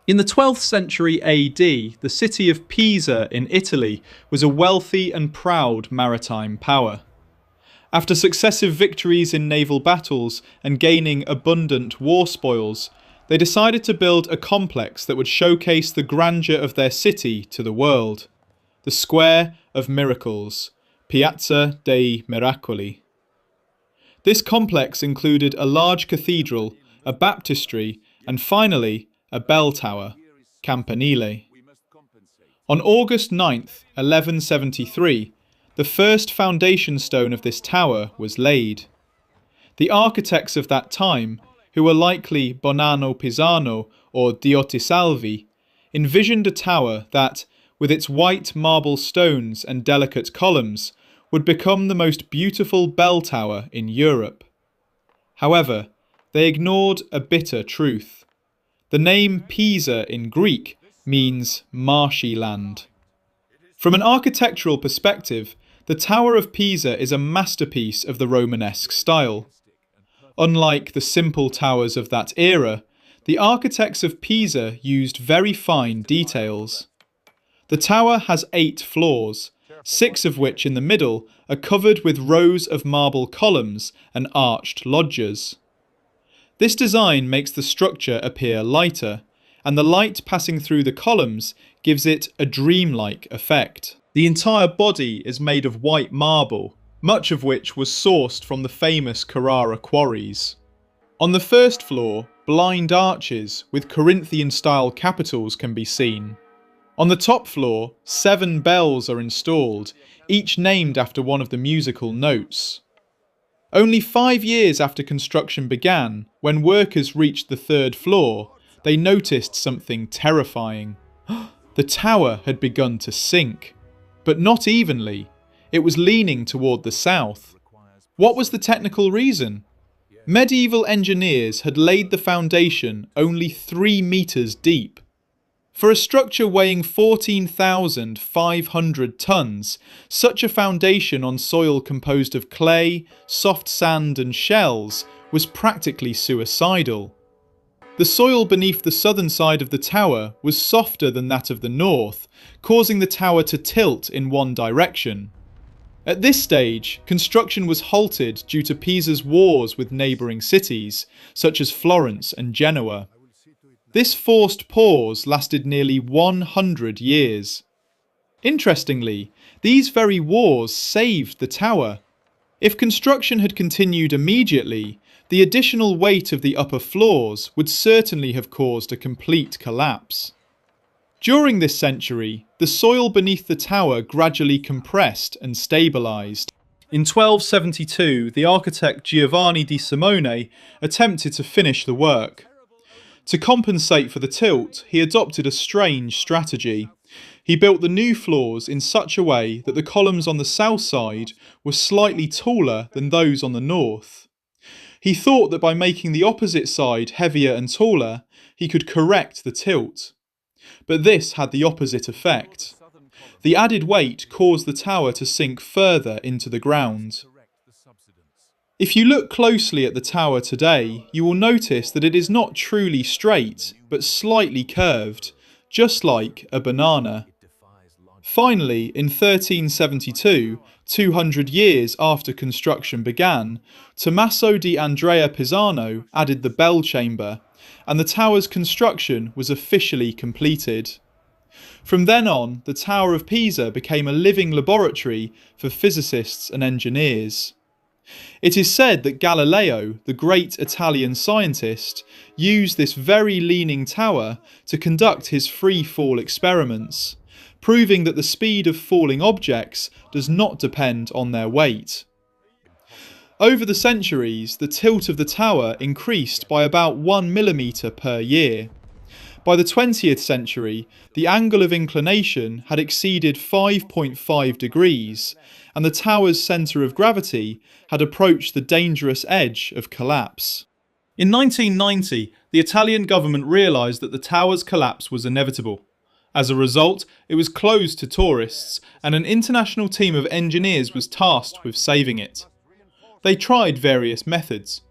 In the 12th century AD, the city of Pisa in Italy was a wealthy and proud maritime power. After successive victories in naval battles and gaining abundant war spoils, they decided to build a complex that would showcase the grandeur of their city to the world. The Square of Miracles, Piazza dei Miracoli. This complex included a large cathedral, a baptistry, and finally, a bell tower, Campanile. On August 9th, 1173, the first foundation stone of this tower was laid. The architects of that time, who were likely Bonanno Pisano or Diotisalvi, envisioned a tower that, with its white marble stones and delicate columns, would become the most beautiful bell tower in Europe. However, they ignored a bitter truth. The name Pisa in Greek means marshy land. From an architectural perspective, the Tower of Pisa is a masterpiece of the Romanesque style. Unlike the simple towers of that era, the architects of Pisa used very fine details. The tower has 8 floors, 6 of which in the middle are covered with rows of marble columns and arched loggias. This design makes the structure appear lighter, and the light passing through the columns gives it a dreamlike effect. The entire body is made of white marble, much of which was sourced from the famous Carrara quarries. On the first floor, blind arches with Corinthian-style capitals can be seen. On the top floor, 7 bells are installed, each named after one of the musical notes. Only 5 years after construction began, when workers reached the 3rd floor, they noticed something terrifying. The tower had begun to sink. But not evenly. It was leaning toward the south. What was the technical reason? Medieval engineers had laid the foundation only 3 meters deep. For a structure weighing 14,500 tons, such a foundation on soil composed of clay, soft sand and shells was practically suicidal. The soil beneath the southern side of the tower was softer than that of the north, causing the tower to tilt in one direction. At this stage, construction was halted due to Pisa's wars with neighbouring cities, such as Florence and Genoa. This forced pause lasted nearly 100 years. Interestingly, these very wars saved the tower. If construction had continued immediately, the additional weight of the upper floors would certainly have caused a complete collapse. During this century, the soil beneath the tower gradually compressed and stabilised. In 1272, the architect Giovanni di Simone attempted to finish the work. To compensate for the tilt, he adopted a strange strategy. He built the new floors in such a way that the columns on the south side were slightly taller than those on the north. He thought that by making the opposite side heavier and taller, he could correct the tilt. But this had the opposite effect. The added weight caused the tower to sink further into the ground. If you look closely at the tower today, you will notice that it is not truly straight, but slightly curved, just like a banana. Finally, in 1372, 200 years after construction began, Tommaso di Andrea Pisano added the bell chamber, and the tower's construction was officially completed. From then on, the Tower of Pisa became a living laboratory for physicists and engineers. It is said that Galileo, the great Italian scientist, used this very leaning tower to conduct his free fall experiments, proving that the speed of falling objects does not depend on their weight. Over the centuries, the tilt of the tower increased by about 1 millimetre per year. By the 20th century, the angle of inclination had exceeded 5.5 degrees, and the tower's centre of gravity had approached the dangerous edge of collapse. In 1990, the Italian government realised that the tower's collapse was inevitable. As a result, it was closed to tourists, and an international team of engineers was tasked with saving it. They tried various methods.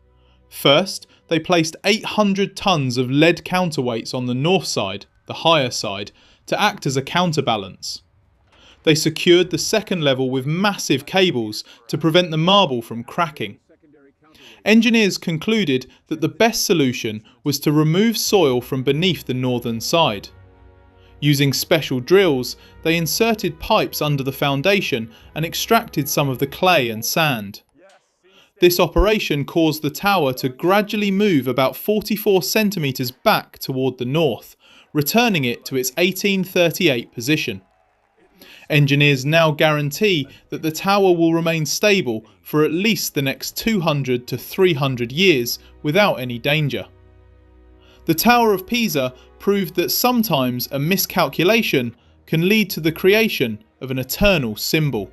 First, they placed 800 tons of lead counterweights on the north side, the higher side, to act as a counterbalance. They secured the second level with massive cables to prevent the marble from cracking. Engineers concluded that the best solution was to remove soil from beneath the northern side. Using special drills, they inserted pipes under the foundation and extracted some of the clay and sand. This operation caused the tower to gradually move about 44 centimetres back toward the north, returning it to its 1838 position. Engineers now guarantee that the tower will remain stable for at least the next 200 to 300 years without any danger. The Tower of Pisa proved that sometimes a miscalculation can lead to the creation of an eternal symbol.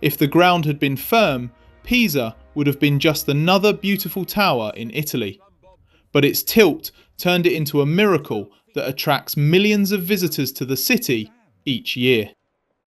If the ground had been firm, Pisa would have been just another beautiful tower in Italy. But its tilt turned it into a miracle that attracts millions of visitors to the city each year.